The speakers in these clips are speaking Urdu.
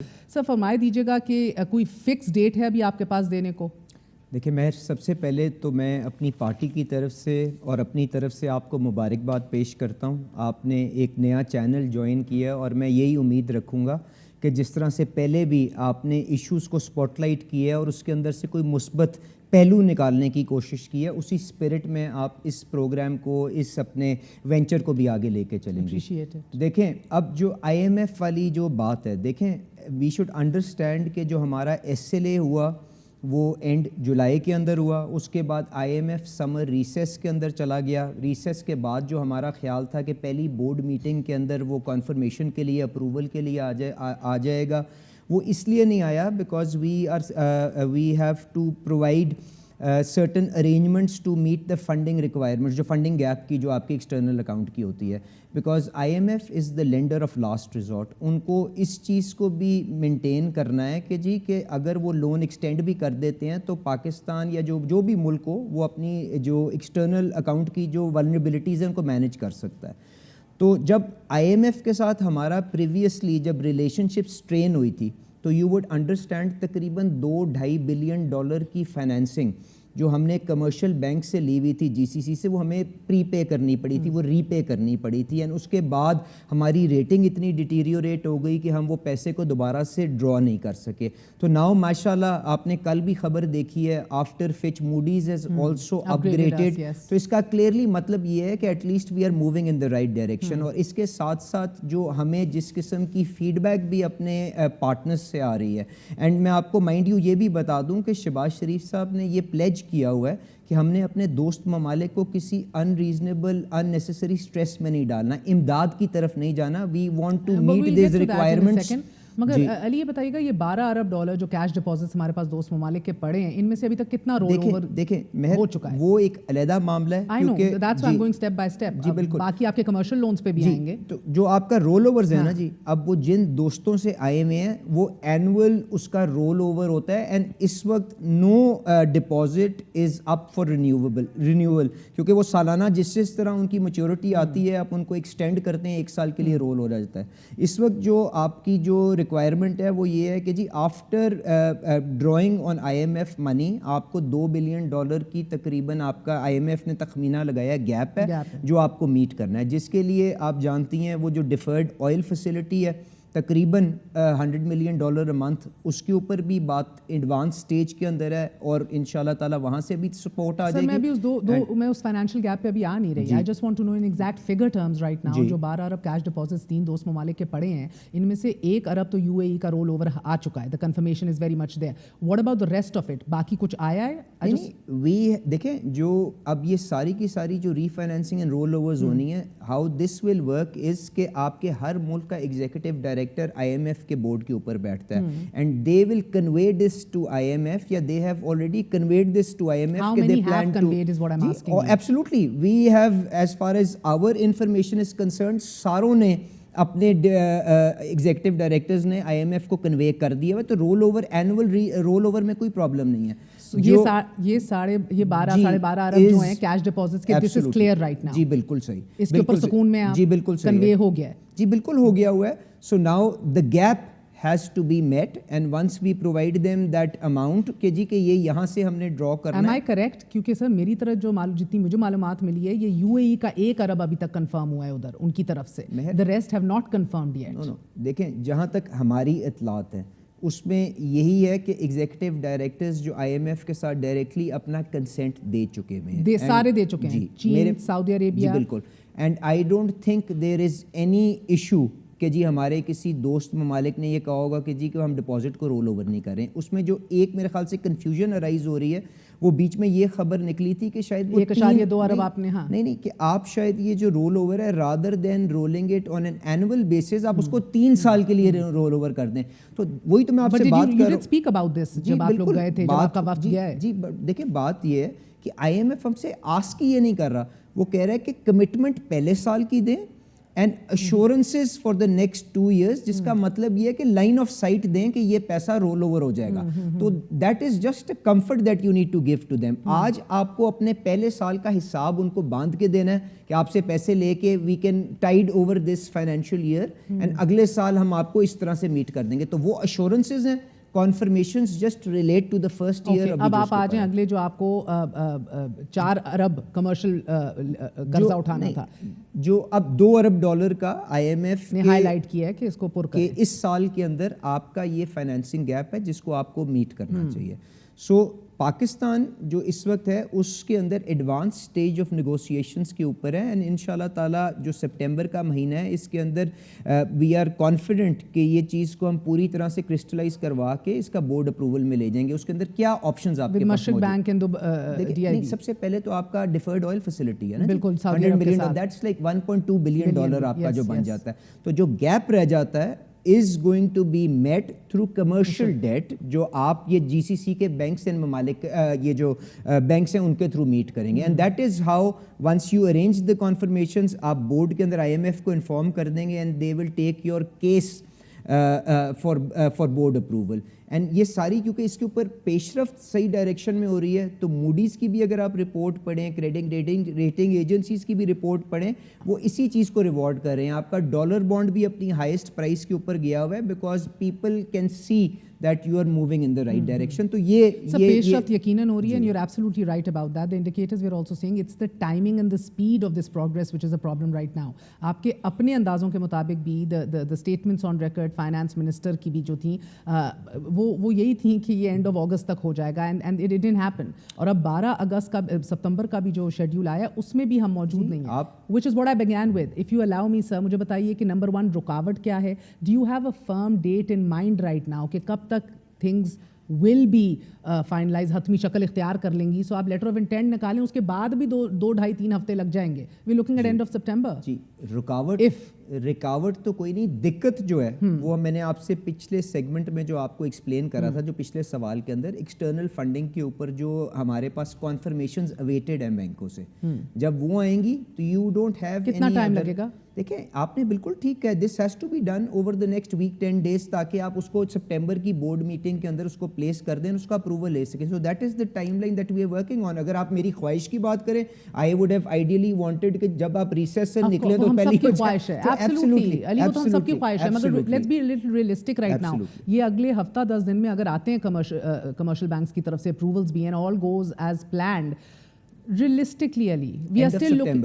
سر فرمائے دیجیے گا کہ کوئی فکس ڈیٹ ہے ابھی آپ کے پاس دینے کو؟ دیکھیں میں سب سے پہلے تو میں اپنی پارٹی کی طرف سے اور اپنی طرف سے آپ کو مبارکباد پیش کرتا ہوں. آپ نے ایک نیا چینل جوائن کیا اور میں یہی امید رکھوں گا کہ جس طرح سے پہلے بھی آپ نے ایشوز کو سپاٹ لائٹ کیا ہے اور اس کے اندر سے کوئی مثبت پہلو نکالنے کی کوشش کی ہے, اسی اسپرٹ میں آپ اس پروگرام کو, اس اپنے وینچر کو بھی آگے لے کے چلیں گے. دیکھیں اب جو آئی ایم ایف والی جو بات ہے, دیکھیں وی شوڈ انڈرسٹینڈ کہ جو ہمارا ایس ایل اے ہوا وہ اینڈ جولائی کے اندر ہوا, اس کے بعد I M F summer recess کے اندر چلا گیا. ریسیس کے بعد جو ہمارا خیال تھا کہ پہلی بورڈ میٹنگ کے اندر وہ کنفرمیشن کے لیے, اپروول کے لیے آ جائے گا, وہ اس لیے نہیں آیا because we have to provide certain arrangements to meet the funding requirements, جو فنڈنگ گیپ کی جو آپ کی ایکسٹرنل اکاؤنٹ کی ہوتی ہے, because I M F is the lender of last resort. ان کو اس چیز کو بھی مینٹین کرنا ہے کہ جی کہ اگر وہ لون ایکسٹینڈ بھی کر دیتے ہیں تو پاکستان یا جو بھی ملک ہو وہ اپنی جو ایکسٹرنل اکاؤنٹ کی جو ولنریبلٹیز ہیں ان کو مینیج کر سکتا ہے. تو جب آئی ایم ایف کے ساتھ ہمارا پریویسلی جب ریلیشن شپ اسٹرین ہوئی تھی تو یو وڈ انڈرسٹینڈ تقریباً $2.5 بلین کی فائنینسنگ جو ہم نے کمرشل بینک سے لی ہوئی تھی, جی سی سی سے, وہ ہمیں پری پے کرنی پڑی تھی, وہ ری پے کرنی پڑی تھی. اینڈ اس کے بعد ہماری ریٹنگ اتنی ڈیٹیریوریٹ ہو گئی کہ ہم وہ پیسے کو دوبارہ سے ڈرا نہیں کر سکے. تو ناؤ ماشاء اللہ آپ نے کل بھی خبر دیکھی ہے, after Fitch Moody's has also اپ گریڈیڈ. تو اس کا کلیئرلی مطلب یہ ہے کہ at least we are moving in the right direction. اور اس کے ساتھ ساتھ جو ہمیں جس قسم کی فیڈ بیک بھی اپنے پارٹنرز سے آ رہی ہے, اینڈ میں آپ کو مائنڈ یو یہ بھی بتا دوں کہ شہباز شریف صاحب نے یہ پلیج کیا ہوا ہے کہ ہم نے اپنے دوست ممالک کو کسی unreasonable unnecessary stress میں نہیں ڈالنا, امداد کی طرف نہیں جانا. We want to meet these requirements. مگر علی یہ بتائیے گا, یہ $12 ارب جو کیش ڈپازٹس ہمارے پاس دوست ممالک کے پڑے ہیں, ان میں سے ابھی تک کتنا رول اوور ہو چکا ہے؟ وہ ایک علیحدہ معاملہ ہے, کیونکہ that's why I am going step by step. جی بالکل, باقی آپ کے کمرشل لونز پہ بھی آئیں گے. تو جو آپ کا رول اوورز ہے نا جی, اب وہ جن دوستوں سے آئے ہوئے ہیں وہ اینول اس کا رول اوور ہوتا ہے. اینڈ اس وقت no deposit is up for renewal, کیونکہ وہ سالانہ جس طرح ان کی میچورٹی آتی ہے آپ ان کو ایکسٹینڈ کرتے ہیں, 1 سال کے لیے رول ہو جاتا ہے. اس وقت جو آپ کی جو ریکوائرمنٹ ہے وہ یہ ہے کہ جی after drawing on I M F money آپ کو $2 بلین کی تقریباً آپ کا آئی ایم ایف نے تخمینہ لگایا گیپ ہے جو آپ کو میٹ کرنا ہے, جس کے لیے آپ جانتی ہیں وہ جو ڈیفرڈ آئل فیسلٹی ہے تقریباً $100 ملین اے منتھ, اس کے اوپر بھی بات ایڈوانس سٹیج کے اندر ہے اور ان شاء اللہ تعالیٰ وہاں سے بھی سپورٹ آ جائے گی. میں بھی میں اس فائنینشیل گیپ پہ بھی آ نہیں رہی. I just want to know in exact figure terms right now. جو 12 ارب کیش ڈپازٹس 3 دوست ممالک کے پڑے ہیں, ان میں سے 1 ارب تو یو اے ای کا رول اوور آ چکا ہے. The confirmation is very much there. What about the rest of it? باقی کچھ آیا ہے؟ دیکھیں جو اب یہ ساری کی ساری جو ری فائنینسنگ اینڈ رول اوورز ہونی ہے, how this will work is کہ آپ کے ہر ملک کا executive director I M F کے بورڈ کے اوپر بیٹھتا ہے, and they will convey this to I M F, یا they have already conveyed this to I M F. How many have conveyed is what I'm asking you. Absolutely, we have, as far as our information is concerned, ساروں نے اپنے ایگزیکٹو ڈائریکٹرز نے آئی ایم ایف کو کنوے کر دیا ہے. تو roll over annual roll over میں کوئی پرابلم نہیں ہے. یہ 12.5 ارب جو ہیں کیش ڈپازٹس کے, دس از کلیئر رائٹ ناؤ. جی بالکل صحیح, اس کے اوپر سکون میں آپ جی بالکل کنوے ہو گیا ہے. جی بالکل ہو گیا ہوا ہے. So now the gap has to be met and once we provide them that amount کہ جی کہ یہ یہاں سے ہم نے ڈرا کرنا ہے. Am I correct? کیونکہ سر میری طرف جو جتنی مجھے معلومات ملی ہے, یہ یو اے ای کا 1 ارب ابھی تک کنفرم ہوا ہے ادھر ان کی طرف سے. The rest have not confirmed yet. No. دیکھیں جہاں تک ہماری اطلاعات ہیں اس میں یہی ہے کہ ایگزیکٹو ڈائریکٹرز جو آئی ایم ایف کے ساتھ ڈائریکٹلی اپنا کنسنٹ دے چکے ہیں, سارے دے چکے ہیں, چین, سعودی عربیہ. جی بالکل. And I don't think there is any issue کہ جی ہمارے کسی دوست ممالک نے یہ کہا ہوگا کہ جی کہ ہم ڈپازٹ کو رول اوور نہیں کریں. اس میں جو ایک میرے خیال سے کنفیوژن ارائز ہو رہی ہے, وہ بیچ میں یہ خبر نکلی تھی کہ شاید وہ 1.2 ارب آپ نے, نہیں کہ آپ شاید یہ جو رول اوور ہے rather than rolling it on an annual basis آپ اس کو 3 سال کے لیے رول اوور کر دیں. تو وہی تو میں آپ سے بات کر رہا ہوں. اسپیک اباؤٹ دس جب آپ لوگ گئے تھے, جب آپ کا وفد گیا ہے. جی دیکھیں بات یہ ہے کہ آئی ایم ایف ہم سے آسک یہ نہیں کر رہا, وہ کہہ رہا ہے کہ کمٹمنٹ پہلے سال کی دیں and assurances for the next 2 years, جس کا مطلب یہ ہے کہ لائن آف سائٹ دیں کہ یہ پیسہ رول اوور ہو جائے گا. تو that is just a comfort that you need to give to them. آج آپ کو اپنے پہلے سال کا حساب ان کو باندھ کے دینا ہے کہ آپ سے پیسے لے کے we can tide over this financial year and اگلے سال ہم آپ کو اس طرح سے میٹ کر دیں گے. تو وہ assurances ہیں, confirmations just relate to the first year. اب آپ آ جائیں اگلے جو آپ کو 4 ارب کمرشل قرضہ اٹھانا تھا, جو اب $2 ارب کا IMF نے ہائی لائٹ کیا ہے کہ اس کو پر کریں, کہ اس سال کے اندر آپ کا یہ فائنینسنگ گیپ ہے جس کو آپ کو میٹ کرنا چاہیے. سو پاکستان جو اس وقت ہے اس کے اندر ایڈوانس سٹیج آف نیگوسیشنز کے اوپر ہے, اینڈ انشاءاللہ تعالیٰ جو سپٹمبر کا مہینہ ہے اس کے اندر وی آر کانفیڈنٹ کہ یہ چیز کو ہم پوری طرح سے کرسٹلائز کروا کے اس کا بورڈ اپروول میں لے جائیں گے. اس کے اندر کیا آپشنز آپ کے پاس موجود ہیں؟ سب سے پہلے تو آپ کا ڈیفرڈ آئل فیسلٹی ہے نا, بالکل $100 ملین, دیٹس لائک $1.2 بلین آپ کا جو بن جاتا ہے. تو جو گیپ رہ جاتا ہے is going to be met through commercial debt, جو آپ یہ GCC کے بینکس اینڈ ممالک یہ جو بینکس ہیں ان کے تھرو میٹ کریں گے. And that is how once you arrange the confirmations, آپ بورڈ کے اندر IMF کو انفارم کر دیں گے and they will take your case for board approval. And یہ ساری کیونکہ اس کے اوپر پیش رفت صحیح ڈائریکشن میں ہو رہی ہے, تو موڈیز کی بھی اگر آپ رپورٹ پڑھیں, کریڈٹ ریٹنگ ایجنسیز کی بھی رپورٹ پڑھیں, وہ اسی چیز کو ریوارڈ کر رہے ہیں. آپ کا ڈالر بانڈ بھی اپنی ہائیسٹ پرائس کے اوپر گیا ہوا ہے because people can see that you are moving in the right direction. تو یہ پیش رفت یقیناً ہو رہی ہے, and you're absolutely right about that. The indicators we're also saying it's the timing and the speed of this progress which is a problem right now. آپ کے اپنے اندازوں کے مطابق بھی the statements on record finance minister کی بھی جو تھیں وہ یہی تھیں کہ یہ end of August تک ہو جائے گا, and it didn't happen. اور اب 12 اگست کا ستمبر کا بھی جو شیڈیول آیا اس میں بھی ہم موجود نہیں ہیں, which is what I began with. If you allow me sir, مجھے بتائیے کہ number 1 رکاوٹ کیا ہے. Do you have a firm date in mind right now کہ کب تک things will be finalized, حتمی شکل اختیار کر لیں گی؟ سو آپ لیٹر آف انٹینٹ نکالیں, اس کے بعد بھی 2-2.5-3 ہفتے لگ جائیں گے. We looking at end of September. جی رکاوٹ تو کوئی نہیں, دقت جو ہے وہ میں نے آپ سے پچھلے سیگمنٹ میں جو آپ کو ایکسپلین کرا تھا, جو پچھلے سوال کے اندر ایکسٹرنل فنڈنگ کے اوپر جو ہمارے پاس کانفرمیشنز اویٹڈ ہیں بینکوں سے, جب وہ آئیں گی تو یو ڈونٹ ہیو کتنا ٹائم لگے گا؟ دیکھیں آپ نے بالکل ٹھیک کہا, this has to be done over the next week 10 days, تاکہ آپ اس کو سپٹمبر کی بورڈ میٹنگ کے اندر اس کو پلیس کر دیں, اس کا اپروول لے سکیں. So that is the timeline that we are working on. اگر آپ میری خواہش کی بات کریں, I would have ideally wanted کہ جب آپ ریسیس سے نکلیں تو پہلی خواہش ہے, ایبسولوٹلی علی, وہ تو ہم سب کی خواہش ہے, مگر let's be little realistic right now. یہ اگلے ہفتہ 10 دن میں اگر آتے ہیں کمرشل بینکس کی طرف سے اپروولز بھی, and all goes as planned, realistically Ali, we are still looking,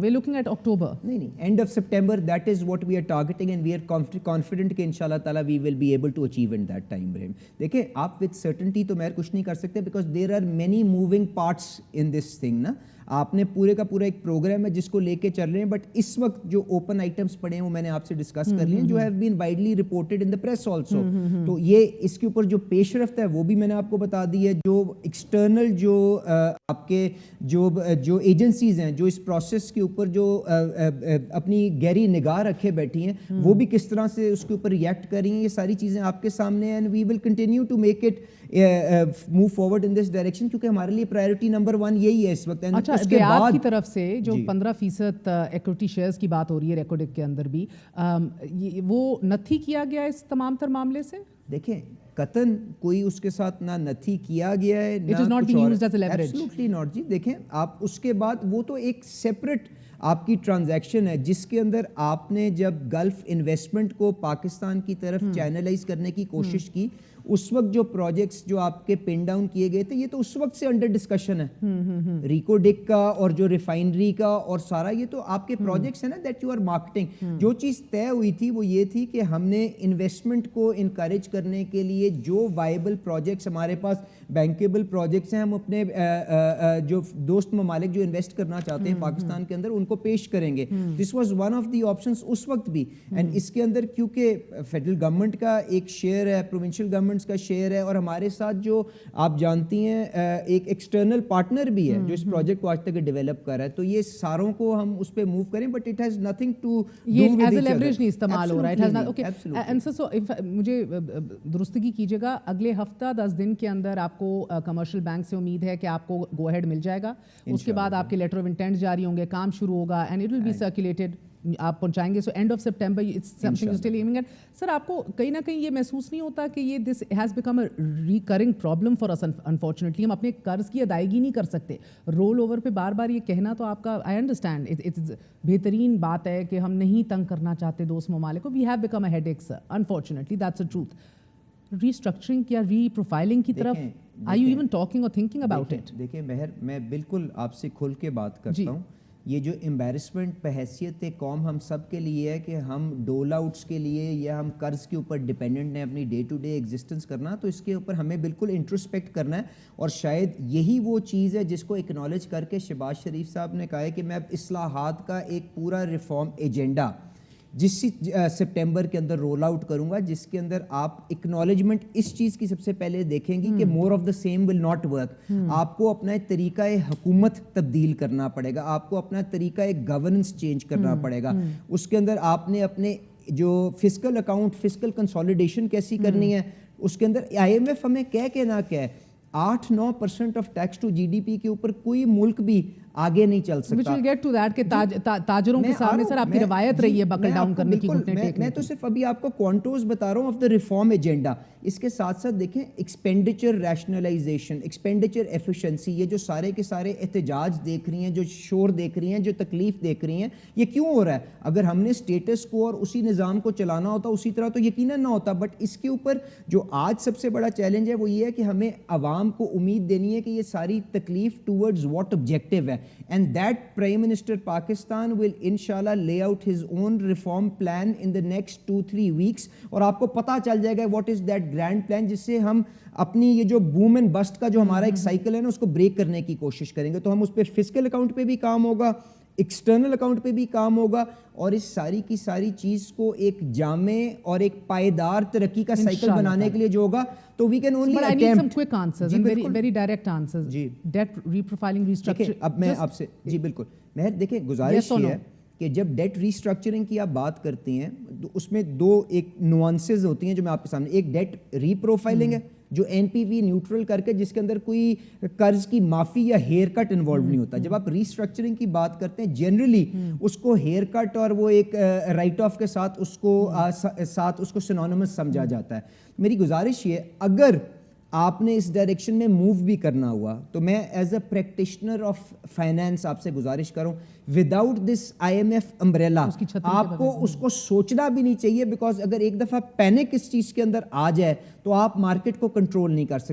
we're looking at October. نہیں, end of September, that is what we are targeting, and we are confident کہ انشاءاللہ تعالیٰ we will be able to achieve in that time frame. دیکھیں آپ with certainty تو میں کچھ نہیں کر سکتے because there are many moving parts in this thing نا. آپ نے پورے کا پورا ایک پروگرام ہے جس کو لے کے چل رہے ہیں, بٹ اس وقت جو اوپن آئٹمس پڑے ہیں وہ میں نے آپ سے ڈسکس کر لیے, جو have been widely reported in the press also. تو یہ اس کے اوپر جو پیش رفت ہے وہ بھی میں نے آپ کو بتا دی ہے. جو ایکسٹرنل جو آپ کے جو ایجنسیز ہیں جو اس پروسیس کے اوپر جو اپنی گہری نگاہ رکھے بیٹھی ہیں, وہ بھی کس طرح سے اس کے اوپر ریئیکٹ کر رہی ہیں, یہ ساری چیزیں آپ کے سامنے ہیں. And we will continue to make it move forward in this direction, کیونکہ ہمارے لیے پرائیورٹی نمبر 1 یہی ہے اس وقت. اس کے بعد کی طرف سے جو 15% ایکوٹی شیئرز کی بات ہو رہی ہے ریکوڈک کے اندر بھی, وہ نتھی کیا گیا اس تمام تر معاملے سے. دیکھیں قطن کوئی اس کے ساتھ نہ نتھی کیا گیا ہے, ایبسولوٹلی ناٹ. جی دیکھیں آپ اس کے بعد وہ تو ایک سیپریٹ آپ کی ٹرانزیکشن ہے جس کے اندر آپ نے جب گلف انویسٹمنٹ کو پاکستان کی طرف چینلائز کرنے کی کوشش کی, اس وقت جو پروجیکٹس جو آپ کے پن ڈاؤن کیے گئے تھے یہ تو اس وقت سے انڈر ڈسکشن ہے. ریکو ڈک کا اور جو ریفائنری کا اور سارا یہ تو آپ کے پروجیکٹس ہیں نا دیٹ یو آر مارکیٹنگ. جو چیز طے ہوئی تھی وہ یہ تھی کہ ہم نے انویسٹمنٹ کو انکریج کرنے کے لیے جو وائبل پروجیکٹس ہمارے پاس بینکیبل پروجیکٹس ہیں, ہم اپنے جو دوست ممالک جو انویسٹ کرنا چاہتے ہیں پاکستان کے اندر ان کو پیش کریں گے. This was one of the options اس وقت بھی. اینڈ اس کے اندر کیونکہ فیڈرل گورنمنٹ کا ایک شیئر ہے, پروونشل گورنمنٹ کا شیئر ہے, اور ہمارے ساتھ جو آپ جانتی ہیں ایک ایکسٹرنل پارٹنر بھی ہے جو اس پروجیکٹ کو آج تک ڈیولپ کر رہا ہے. تو یہ ساروں کو ہم اس پہ موو کریں, but it has nothing to یہ ایز اے لیوریج نہیں استعمال ہو رہا ہے. اوکے اینسر, سو مجھے درستگی کیجیے گا, اگلے ہفتہ 10 دن کے اندر آپ کو کمرشل بینک سے امید ہے کہ آپ کو گو ہیڈ مل جائے گا. اس کے بعد آپ کے لیٹر آف انٹینٹ جاری ہوں گے, کام شروع ہوگا, and it will be circulated آپ پہنچائیں گے. So end of September it's something you still aiming at. Sir آپ کو کہیں نہ کہیں یہ محسوس نہیں ہوتا کہ یہ this has become a recurring problem for us unfortunately? ہم اپنے قرض کی ادائیگی نہیں کر سکتے. رول اوور پہ بار بار یہ کہنا تو آپ کا آئی انڈرسٹینڈ اٹس بہترین بات ہے کہ ہم نہیں تنگ کرنا چاہتے دوست ممالک کو. We have become a head ایک sir, unfortunately that's a truth. Restructuring یا ری پروفائلنگ کی طرف آر یو ایون ٹاکنگ اور تھنکنگ اباؤٹ اٹ؟ دیکھیں مہر, میں بالکل آپ سے کھل کے بات کرتا ہوں. یہ جو امبیرسمنٹ بحیثیت قوم ہم سب کے لیے ہے کہ ہم ڈول آؤٹس کے لیے یا ہم قرض کے اوپر ڈیپینڈنٹ ہیں اپنی ڈے ٹو ڈے ایگزسٹنس کرنا, تو اس کے اوپر ہمیں بالکل انٹروسپیکٹ کرنا ہے. اور شاید یہی وہ چیز ہے جس کو اکنالج کر کے شہباز شریف صاحب نے کہا ہے کہ میں اب اصلاحات کا ایک پورا ریفارم ایجنڈا جس سپٹمبر کے اندر رول آؤٹ کروں گا, جس کے اندر آپ اکنالجمنٹ اس چیز کی سب سے پہلے دیکھیں گی کہ more of the same will not work. آپ کو اپنا طریقہ حکومت تبدیل کرنا پڑے گا, آپ کو اپنا طریقہ گورننس چینج کرنا پڑے گا. اس کے اندر آپ نے اپنے جو فسکل اکاؤنٹ, فسکل کنسالیڈیشن کیسی کرنی ہے, اس کے اندر آئی ایم ایف ہمیں کہہ کے نہ کہ 8-9% of tax to G D P کے اوپر کوئی ملک بھی آگے نہیں چل سکتا. which will get to that کہ تاجروں کے سامنے سر آپ کی روایت رہی ہے بکل ڈاؤن کرنے کی, گھٹنے ٹیکنے کی. میں تو صرف ابھی آپ کو کوانٹوز بتا رہا ہوں آف دا ریفارم ایجنڈا. اس کے ساتھ ساتھ دیکھیں ایکسپینڈیچر ریشنلائزیشن, ایکسپینڈیچر ایفیشنسی, یہ جو سارے کے سارے احتجاج دیکھ رہی ہیں, جو شور دیکھ رہی ہیں, جو تکلیف دیکھ رہی ہیں, یہ کیوں ہو رہا ہے؟ اگر ہم نے اسٹیٹس کو اور اسی نظام کو چلانا ہوتا اسی طرح تو یقیناً نہ ہوتا. بٹ اس کے اوپر جو آج سب سے بڑا چیلنج ہے وہ یہ ہے کہ ہمیں عوام کو امید دینی ہے کہ یہ ساری تکلیف ٹورڈز واٹ آبجیکٹیو ہے, and that Prime Minister Pakistan will inshallah lay out his own reform plan in the next 2-3 weeks, اور آپ کو پتہ چل جائے گا what is that grand plan جس سے ہم اپنی یہ جو بوم اینڈ بسٹ کا جو ہمارا ایک سائیکل ہے نا اس کو بریک کرنے کی کوشش کریں گے. تو ہم اس پہ فسکل اکاؤنٹ پہ بھی کام ہوگا, ایکسٹرنل اکاؤنٹ پہ بھی کام ہوگا, اور اس ساری کی ساری چیز کو ایک جامع اور ایک پائیدار ترقی کا سائیکل بنانے کے لیے جو ہوگا تو we can only attempt. But I need some quick answers and very direct answers. G debt reprofiling restructure. اب میں آپ سے جی بالکل مہر دیکھیں گزارش یہ ہے کہ جب ڈیٹ ریسٹرکچرنگ کی آپ بات کرتی ہیں تو اس میں دو ایک نوانسز ہوتی ہیں جو میں آپ کے سامنے, ایک ڈیٹ ری پروفائلنگ ہے جو این پی وی نیوٹرل کر کے جس کے اندر کوئی قرض کی معافی یا ہیئر کٹ انوالو نہیں ہوتا. جب آپ ریسٹرکچرنگ کی بات کرتے ہیں جنرلی اس کو ہیئر کٹ اور وہ ایک رائٹ آف کے ساتھ اس کو سنونیمس سمجھا جاتا ہے. میری گزارش یہ اگر آپ نے اس ڈائریکشن میں موو بھی کرنا ہوا تو میں as a practitioner of finance آپ سے گزارش کروں without this I M F umbrella آپ کو اس کو سوچنا بھی نہیں چاہیے, بیکاز اگر ایک دفعہ پینک اس چیز کے اندر آ جائے تو آپ مارکیٹ کو کنٹرول نہیں کر سکتے.